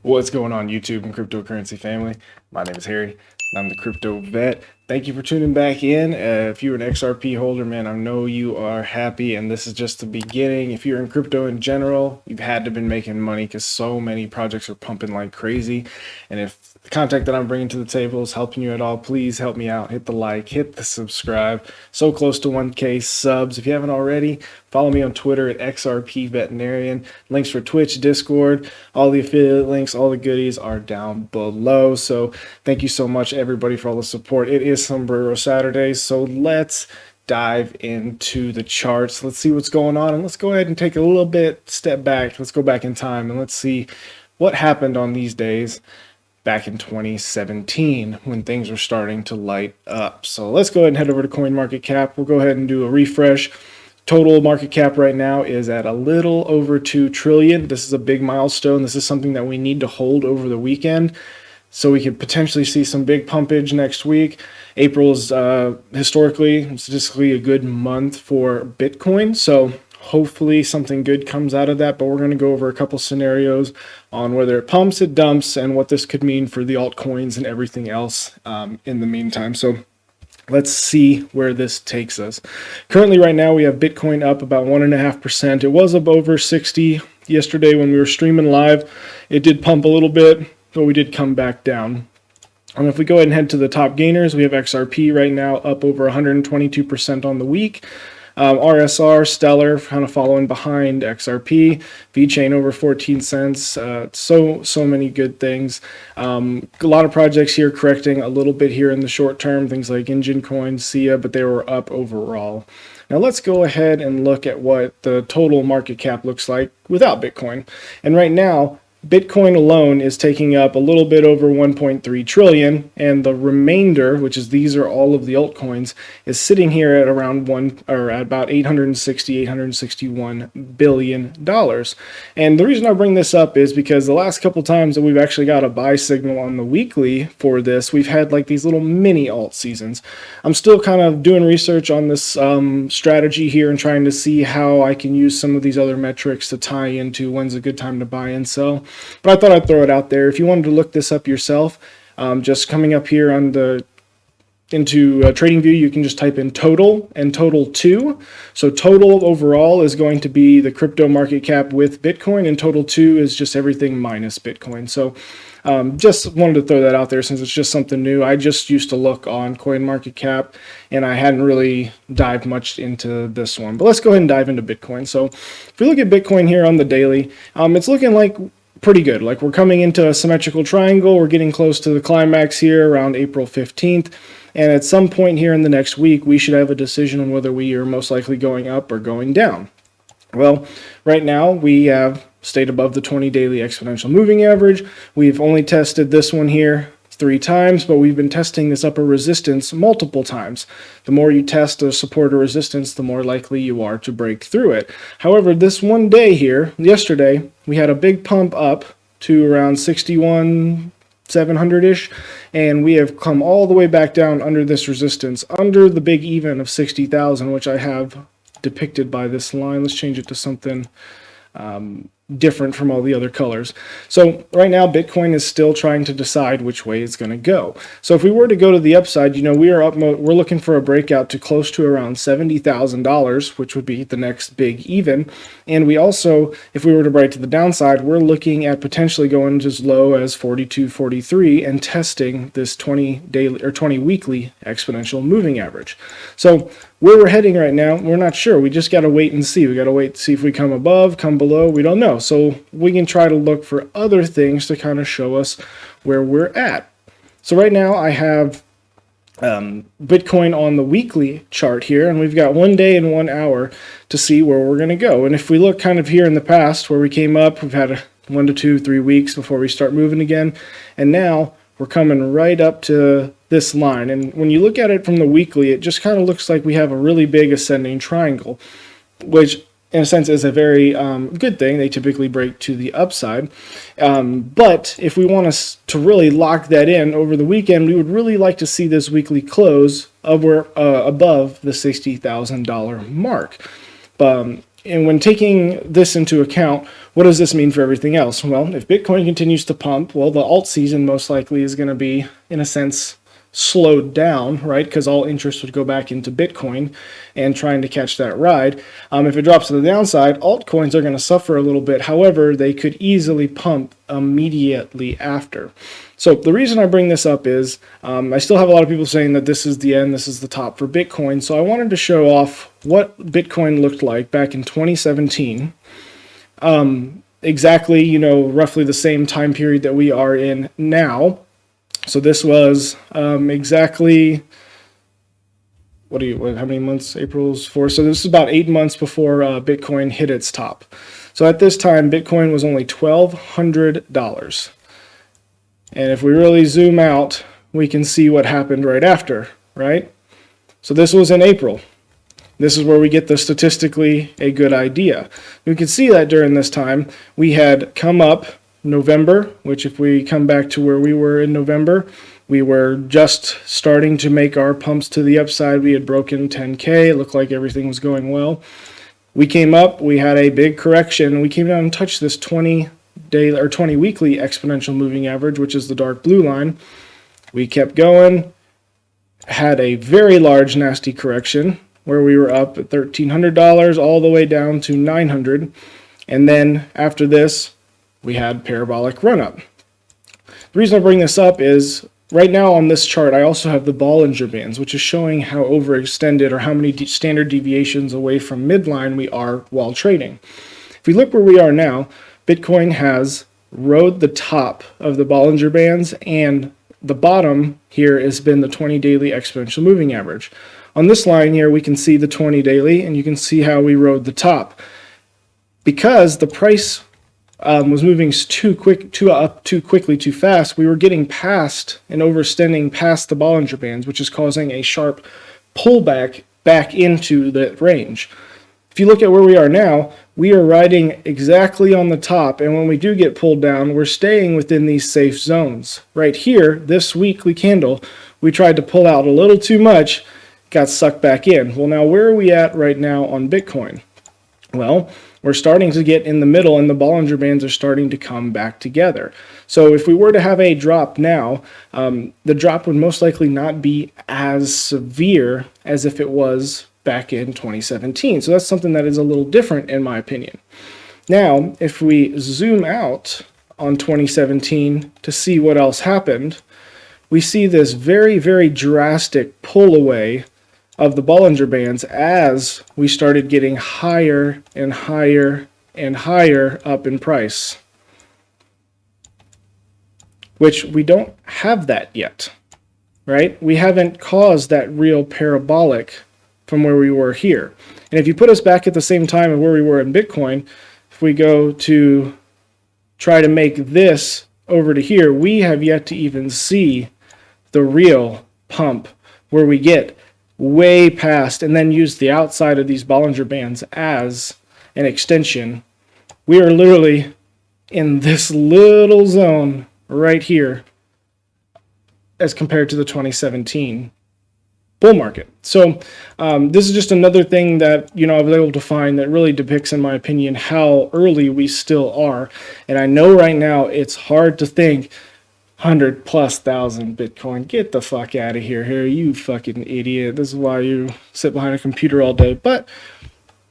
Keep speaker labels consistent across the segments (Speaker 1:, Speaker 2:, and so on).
Speaker 1: What's going on, YouTube and cryptocurrency family? My name is Harry, and I'm the Crypto Vet. Thank you for tuning back in. If you're an XRP holder, man, I know you are happy, and this is just the beginning. If you're in crypto in general, you've had to been making money because so many projects are pumping like crazy. And if the content that I'm bringing to the table is helping you at all, please help me out. Hit the like, hit the subscribe. So close to 1K subs. If you haven't already, follow me on Twitter at XRP Veterinarian. Links for Twitch, Discord, all the affiliate links, all the goodies are down below. So thank you so much, everybody, for all the support. It is Sombrero Saturday, so let's dive into the charts. Let's see what's going on, and let's go ahead and take a little bit step back. Let's go back in time, and let's see what happened on these days back in 2017 when things were starting to light up. So let's go ahead and head over to CoinMarketCap. We'll go ahead and do a refresh. Total market cap right now is at a little over 2 trillion. This is a big milestone. This is something that we need to hold over the weekend so we could potentially see some big pumpage next week. April is historically and statistically a good month for Bitcoin. So hopefully something good comes out of that, but we're going to go over a couple scenarios on whether it pumps, it dumps, and what this could mean for the altcoins and everything else in the meantime. So let's see where this takes us. Currently, right now, we have Bitcoin up about 1.5%. It was up over 60 yesterday when we were streaming live. It did pump a little bit, but we did come back down. And if we go ahead and head to the top gainers, we have XRP right now up over 122% on the week. RSR, Stellar, kind of following behind XRP. VeChain over 14 cents. So many good things. A lot of projects here correcting a little bit here in the short term. Things like Engine Coin, SIA, but they were up overall. Now let's go ahead and look at what the total market cap looks like without Bitcoin. And right now, Bitcoin alone is taking up a little bit over 1.3 trillion, and the remainder, which is these are all of the altcoins, is sitting here at around at about 861 billion dollars. And the reason I bring this up is because the last couple times that we've actually got a buy signal on the weekly for this, we've had like these little mini alt seasons. I'm still kind of doing research on this strategy here and trying to see how I can use some of these other metrics to tie into when's a good time to buy and sell. But I thought I'd throw it out there. If you wanted to look this up yourself, just coming up here on into TradingView, you can just type in total and total 2. So total overall is going to be the crypto market cap with Bitcoin, and total 2 is just everything minus Bitcoin. So just wanted to throw that out there since it's just something new. I just used to look on CoinMarketCap, and I hadn't really dived much into this one. But let's go ahead and dive into Bitcoin. So if we look at Bitcoin here on the daily, it's looking like pretty good. Like we're coming into a symmetrical triangle. We're getting close to the climax here around April 15th. And at some point here in the next week, we should have a decision on whether we are most likely going up or going down. Well, right now we have stayed above the 20 daily exponential moving average. We've only tested this one here 3 times, but we've been testing this upper resistance multiple times. The more you test a support or resistance, the more likely you are to break through it. However, this one day here, yesterday, we had a big pump up to around 61,700-ish, and we have come all the way back down under this resistance, under the big even of 60,000, which I have depicted by this line. Let's change it to something different from all the other colors. So right now Bitcoin is still trying to decide which way it's going to go. So if we were to go to the upside, we're looking for a breakout to close to around $70,000, which would be the next big even. And we also, if we were to break to the downside, we're looking at potentially going as low as 42.43 and testing this 20 daily or 20 weekly exponential moving average. So where we're heading right now, we're not sure. We just got to wait and see. We got to wait to see if we come above, come below. We don't know. So we can try to look for other things to kind of show us where we're at. So right now I have Bitcoin on the weekly chart here, and we've got 1 day and 1 hour to see where we're going to go. And if we look kind of here in the past where we came up, we've had 1 to 2, 3 weeks before we start moving again. And now we're coming right up to this line. And when you look at it from the weekly, it just kind of looks like we have a really big ascending triangle, which in a sense is a very good thing. They typically break to the upside. But if we want to really lock that in over the weekend, we would really like to see this weekly close above the $60,000 mark. and when taking this into account, what does this mean for everything else? Well, if Bitcoin continues to pump, well, the alt season most likely is going to be, in a sense, slowed down, right? Because all interest would go back into Bitcoin and trying to catch that ride. If it drops to the downside, altcoins are going to suffer a little bit. However, they could easily pump immediately after. So the reason I bring this up is I still have a lot of people saying that this is the end, this is the top for Bitcoin. So I wanted to show off what Bitcoin looked like back in 2017. Exactly, you know, roughly the same time period that we are in now. So this was exactly, how many months? April's 4. So this is about 8 months before Bitcoin hit its top. So at this time, Bitcoin was only $1,200. And if we really zoom out, we can see what happened right after, right? So this was in April. This is where we get the statistically a good idea. We can see that during this time, we had come up November, which if we come back to where we were in November, we were just starting to make our pumps to the upside. We had broken 10K. It looked like everything was going well. We came up, we had a big correction. We came down and touched this 20-day or 20-weekly exponential moving average, which is the dark blue line. We kept going, had a very large, nasty correction where we were up at $1,300 all the way down to $900. And then after this, we had parabolic run-up. The reason I bring this up is right now on this chart, I also have the Bollinger Bands, which is showing how overextended or how many standard deviations away from midline we are while trading. If we look where we are now, Bitcoin has rode the top of the Bollinger Bands, and the bottom here has been the 20 daily exponential moving average. On this line here, we can see the 20 daily, and you can see how we rode the top. Because the price was moving too quickly, too fast, we were getting past and overextending past the Bollinger Bands, which is causing a sharp pullback back into the range. If you look at where we are now, we are riding exactly on the top, and when we do get pulled down, we're staying within these safe zones. Right here, this weekly candle, we tried to pull out a little too much, got sucked back in. Well, now where are we at right now on Bitcoin? Well, we're starting to get in the middle, and the Bollinger Bands are starting to come back together. So if we were to have a drop now, the drop would most likely not be as severe as if it was back in 2017. So that's something that is a little different in my opinion. Now, if we zoom out on 2017 to see what else happened, we see this very, very drastic pull away of the Bollinger Bands as we started getting higher and higher and higher up in price, which we don't have that yet, right? We haven't caused that real parabolic from where we were here. And if you put us back at the same time of where we were in Bitcoin, if we go to try to make this over to here, we have yet to even see the real pump where we get way past and then use the outside of these Bollinger Bands as an extension. We are literally in this little zone right here as compared to the 2017 bull market. So this is just another thing that, you know, I was able to find that really depicts, in my opinion, how early we still are. And I know right now it's hard to think 100,000+ Bitcoin. Get the fuck out of here, Harry, you fucking idiot. This is why you sit behind a computer all day. But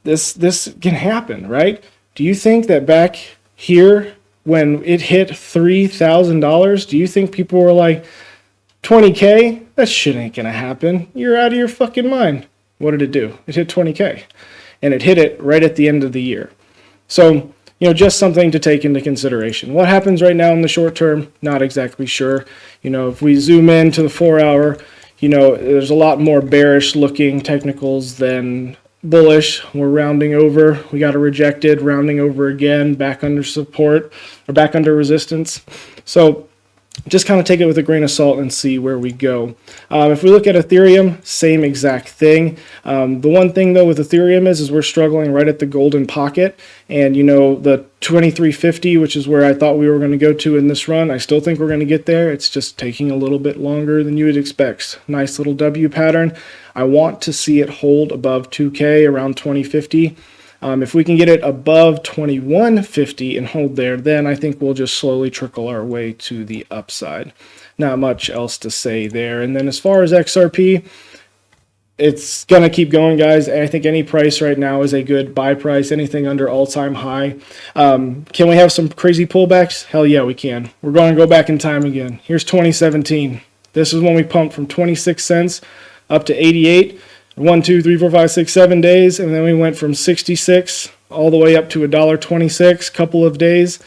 Speaker 1: this can happen, right? Do you think that back here when it hit $3,000, do you think people were like, 20K? That shit ain't gonna happen. You're out of your fucking mind. What did it do? It hit 20K. And it hit it right at the end of the year. So, you know, just something to take into consideration. What happens right now in the short term? Not exactly sure. You know, if we zoom in to the 4-hour, you know, there's a lot more bearish looking technicals than bullish. We're rounding over. We got a rejected, rounding over again, back under support or back under resistance. So just kind of take it with a grain of salt and see where we go. If we look at Ethereum, same exact thing. The one thing though with Ethereum is we're struggling right at the golden pocket, and you know the 2350, which is where I thought we were going to go to in this run. I still think we're going to get there. It's just taking a little bit longer than you would expect. Nice little W pattern. I want to see it hold above 2K around 2050. If we can get it above 2150 and hold there, then I think we'll just slowly trickle our way to the upside. Not much else to say there. And then as far as XRP, it's going to keep going, guys. I think any price right now is a good buy price, anything under all-time high. Can we have some crazy pullbacks? Hell yeah, we can. We're going to go back in time again. Here's 2017. This is when we pumped from 26 cents up to 88. 1, 2, 3, 4, 5, 6, 7 days. And then we went from 66 all the way up to $1.26, couple of days.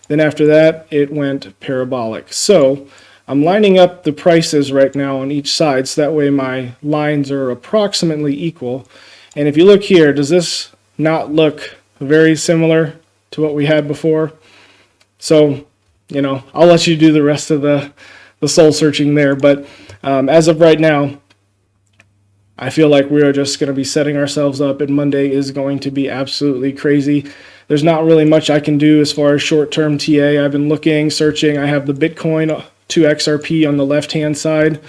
Speaker 1: Then after that, it went parabolic. So I'm lining up the prices right now on each side, so that way my lines are approximately equal. And if you look here, does this not look very similar to what we had before? So, you know, I'll let you do the rest of the soul searching there. But as of right now, I feel like we are just going to be setting ourselves up, and Monday is going to be absolutely crazy. There's not really much I can do as far as short-term TA. I've been looking, searching. I have the Bitcoin to XRP on the left-hand side.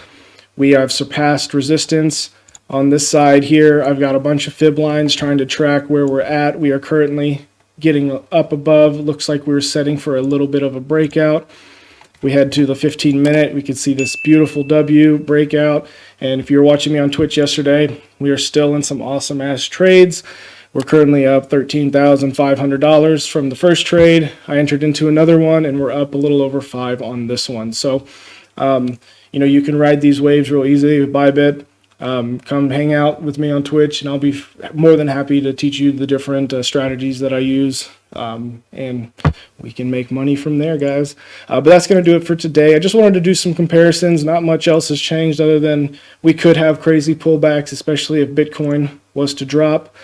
Speaker 1: We have surpassed resistance. On this side here, I've got a bunch of fib lines trying to track where we're at. We are currently getting up above. Looks like we're setting for a little bit of a breakout. We head to the 15-minute. We can see this beautiful W breakout. And if you were watching me on Twitch yesterday, we are still in some awesome-ass trades. We're currently up $13,500 from the first trade. I entered into another one, and we're up a little over 5 on this one. So, you know, you can ride these waves real easy with Bybit. Come hang out with me on Twitch, and I'll be more than happy to teach you the different strategies that I use, and we can make money from there, guys. But that's going to do it for today. I just wanted to do some comparisons. Not much else has changed other than we could have crazy pullbacks, especially if Bitcoin was to drop.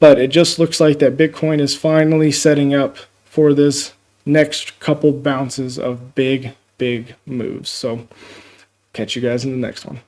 Speaker 1: But it just looks like that Bitcoin is finally setting up for this next couple bounces of big moves. So catch you guys in the next one.